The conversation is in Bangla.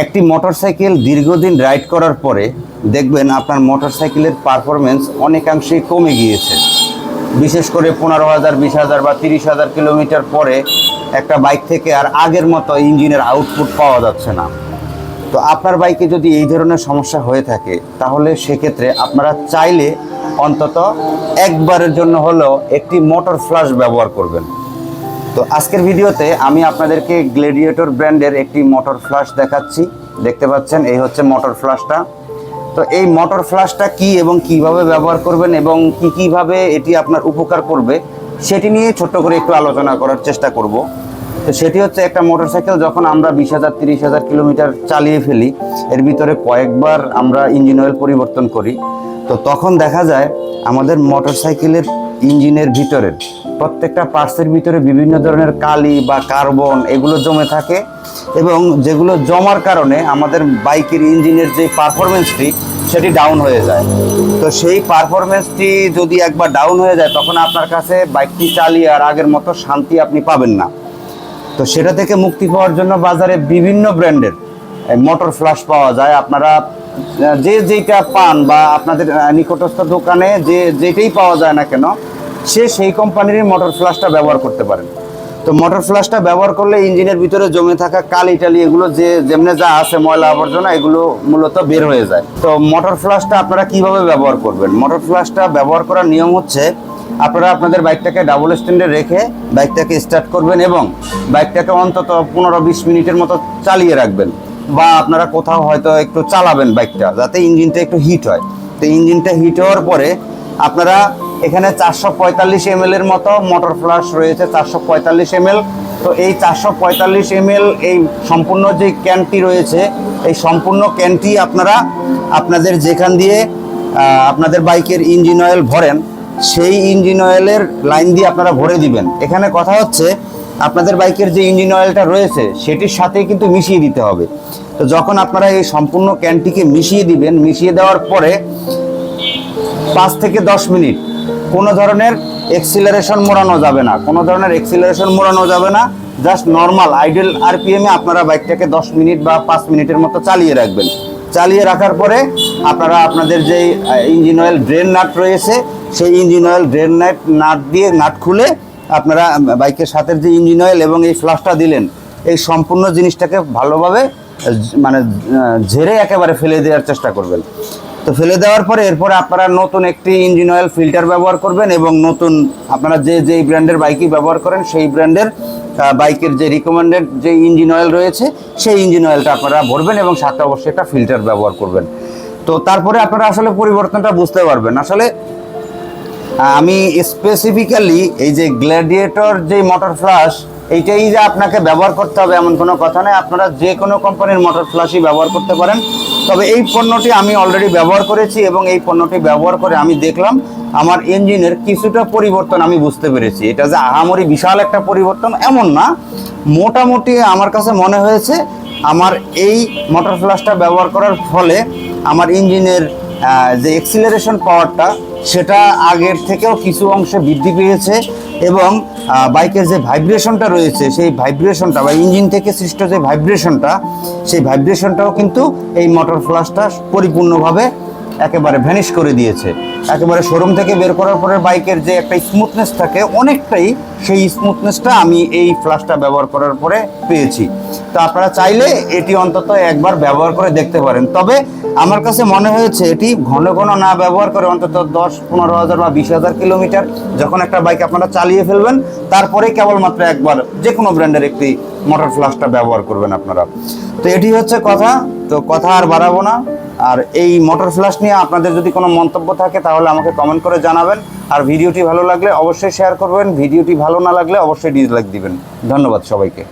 একটি মোটরসাইকেল দীর্ঘদিন রাইড করার পরে দেখবেন আপনার মোটরসাইকেলের পারফরমেন্স অনেকাংশেই কমে গিয়েছে। বিশেষ করে 15,000, 20,000 বা 30,000 কিলোমিটার পরে একটা বাইক থেকে আর আগের মতো ইঞ্জিনের আউটপুট পাওয়া যাচ্ছে না। তো আপনার বাইকে যদি এই ধরনের সমস্যা হয়ে থাকে তাহলে সেক্ষেত্রে আপনারা চাইলে অন্তত একবারের জন্য হলেও একটি মোটর ফ্লাশ ব্যবহার করবেন। তো আজকের ভিডিওতে আমি আপনাদেরকে গ্ল্যাডিয়েটর ব্র্যান্ডের একটি মোটর ফ্লাশ দেখাচ্ছি। দেখতে পাচ্ছেন এই হচ্ছে মোটর ফ্লাশটা। তো এই মোটর ফ্লাশটা কি এবং কিভাবে ব্যবহার করবেন এবং কিভাবে এটি আপনার উপকার করবে সেটি নিয়ে ছোট্ট করে একটু আলোচনা করার চেষ্টা করব। তো সেটি হচ্ছে একটা মোটরসাইকেল যখন আমরা 20,000, 30,000 কিলোমিটার চালিয়ে ফেলি, এর ভিতরে কয়েকবার আমরা ইঞ্জিন অয়েল পরিবর্তন করি, তো তখন দেখা যায় আমাদের মোটরসাইকেলের ইঞ্জিনের ভিতরের প্রত্যেকটা পার্টসের ভিতরে বিভিন্ন ধরনের কালি বা কার্বন এগুলো জমে থাকে এবং যেগুলো জমার কারণে আমাদের বাইকের ইঞ্জিনের যে পারফরমেন্সটি সেটি ডাউন হয়ে যায়। তো সেই পারফরমেন্সটি যদি একবার ডাউন হয়ে যায় তখন আপনার কাছে বাইকটি চালিয়ে আর আগের মতো শান্তি আপনি পাবেন না। তো সেটা থেকে মুক্তি পাওয়ার জন্য বাজারে বিভিন্ন ব্র্যান্ডের মোটর ফ্লাশ পাওয়া যায়। আপনারা যেইটা পান বা আপনাদের নিকটস্থ দোকানে যেটাই পাওয়া যায় না কেন সেই কোম্পানির মোটর ফ্লাশটা ব্যবহার করতে পারেন। তো মোটর ফ্লাশটা ব্যবহার করলে ইঞ্জিনের ভিতরে জমে থাকা কালি টালি এগুলো যেমনি যা আছে ময়লা আবর্জনা এগুলো মূলত বের হয়ে যায়। তো মোটর ফ্লাশটা আপনারা কিভাবে ব্যবহার করবেন? মোটর ফ্লাশটা ব্যবহার করার নিয়ম হচ্ছে আপনারা আপনাদের বাইকটাকে ডাবল স্ট্যান্ডে রেখে বাইকটাকে স্টার্ট করবেন এবং বাইকটাকে অন্তত 15-20 মিনিটের মতো চালিয়ে রাখবেন, বা আপনারা কোথাও হয়তো একটু চালাবেন বাইকটা যাতে ইঞ্জিনটা একটু হিট হয়। তো ইঞ্জিনটা হিট হওয়ার পরে আপনারা এখানে 445 ml এর মতো মোটর ফ্লাশ রয়েছে, 445 ml। তো এই 445 ml এই সম্পূর্ণ যে ক্যানটি রয়েছে এই সম্পূর্ণ ক্যানটি আপনারা আপনাদের যেখান দিয়ে আপনাদের বাইকের ইঞ্জিন অয়েল ভরেন সেই ইঞ্জিন অয়েলের লাইন দিয়ে আপনারা ভরে দিবেন। এখানে কথা হচ্ছে আপনাদের বাইকের যে ইঞ্জিন অয়েলটা রয়েছে সেটির সাথেই কিন্তু মিশিয়ে দিতে হবে। তো যখন আপনারা এই সম্পূর্ণ ক্যানটিকে মিশিয়ে দিবেন, মিশিয়ে দেওয়ার পরে 5 থেকে 10 মিনিট কোনো ধরনের এক্সিলারেশন মোড়ানো যাবে না, কোনো ধরনের এক্সিলারেশন মোড়ানো যাবে না। জাস্ট নর্মাল আইডেল আরপিএমে আপনারা বাইকটাকে 10 মিনিট বা 5 মিনিটের মতো চালিয়ে রাখবেন। চালিয়ে রাখার পরে আপনারা আপনাদের যে ইঞ্জিন অয়েল ড্রেন নাট রয়েছে সেই ইঞ্জিন অয়েল ড্রেন নাট দিয়ে নাট খুলে আপনারা বাইকের সাথে যে ইঞ্জিন অয়েল এবং এই ফ্লাশটা দিলেন এই সম্পূর্ণ জিনিসটাকে ভালোভাবে মানে ঝেড়ে একেবারে ফেলে দেওয়ার চেষ্টা করবেন। তো ফেলে দেওয়ার পরে এরপরে আপনারা নতুন একটি ইঞ্জিন অয়েল ফিল্টার ব্যবহার করবেন এবং নতুন আপনারা যেই ব্র্যান্ডের বাইকই ব্যবহার করেন সেই ব্র্যান্ডের বাইকের যে রিকমেন্ডেড যে ইঞ্জিন অয়েল রয়েছে সেই ইঞ্জিন অয়েলটা আপনারা ভরবেন এবং সাথে অবশ্যই একটা ফিল্টার ব্যবহার করবেন। তো তারপরে আপনারা আসলে পরিবর্তনটা বুঝতে পারবেন। আসলে আমি স্পেসিফিক্যালি এই যে গ্ল্যাডিয়েটর যে মোটর ফ্লাশ এইটাই যে আপনাকে ব্যবহার করতে হবে এমন কোনো কথা নেই, আপনারা যে কোনো কোম্পানির মোটর ফ্লাশই ব্যবহার করতে পারেন। তবে এই পণ্যটি আমি অলরেডি ব্যবহার করেছি এবং এই পণ্যটি ব্যবহার করে আমি দেখলাম আমার ইঞ্জিনের কিছুটা পরিবর্তন আমি বুঝতে পেরেছি। এটা যে আহামরি বিশাল একটা পরিবর্তন এমন না, মোটামুটি আমার কাছে মনে হয়েছে আমার এই মোটর ফ্লাশটা ব্যবহার করার ফলে আমার ইঞ্জিনের যে এক্সিলারেশন পাওয়ারটা সেটা আগের থেকেও কিছু অংশে বৃদ্ধি পেয়েছে এবং বাইকের যে ভাইব্রেশনটা রয়েছে সেই ভাইব্রেশনটা বা ইঞ্জিন থেকে সৃষ্ট যে ভাইব্রেশনটা সেই ভাইব্রেশনটাও কিন্তু এই মোটর ফ্লাশটা পরিপূর্ণভাবে একেবারে ভ্যানিশ করে দিয়েছে। একেবারে শোরুম থেকে বের করার পরে বাইকের যে একটা স্মুথনেস থাকে অনেকটাই সেই স্মুথনেসটা আমি এই ফ্লাশটা ব্যবহার করার পরে পেয়েছি। তো আপনারা চাইলে এটি অন্তত একবার ব্যবহার করে দেখতে পারেন। তবে আমার কাছে মনে হয়েছে এটি ঘন ঘন না ব্যবহার করে অন্তত 10-15,000 বা 20,000 কিলোমিটার যখন একটা বাইক আপনারা চালিয়ে ফেলবেন তারপরে কেবলমাত্র একবার যে কোনো ব্র্যান্ডের একটি মোটর ফ্লাশটা ব্যবহার করবেন আপনারা। তো এটি হচ্ছে কথা। তো কথা আর বাড়াবো না। আর এই মোটর ফ্লাশ নিয়ে আপনাদের যদি কোনো মন্তব্য থাকে তাহলে আমাকে কমেন্ট করে জানাবেন। আর ভিডিওটি ভালো লাগলে অবশ্যই শেয়ার করবেন, ভিডিওটি ভালো না লাগলে অবশ্যই ডিসলাইক দিবেন। ধন্যবাদ সবাইকে।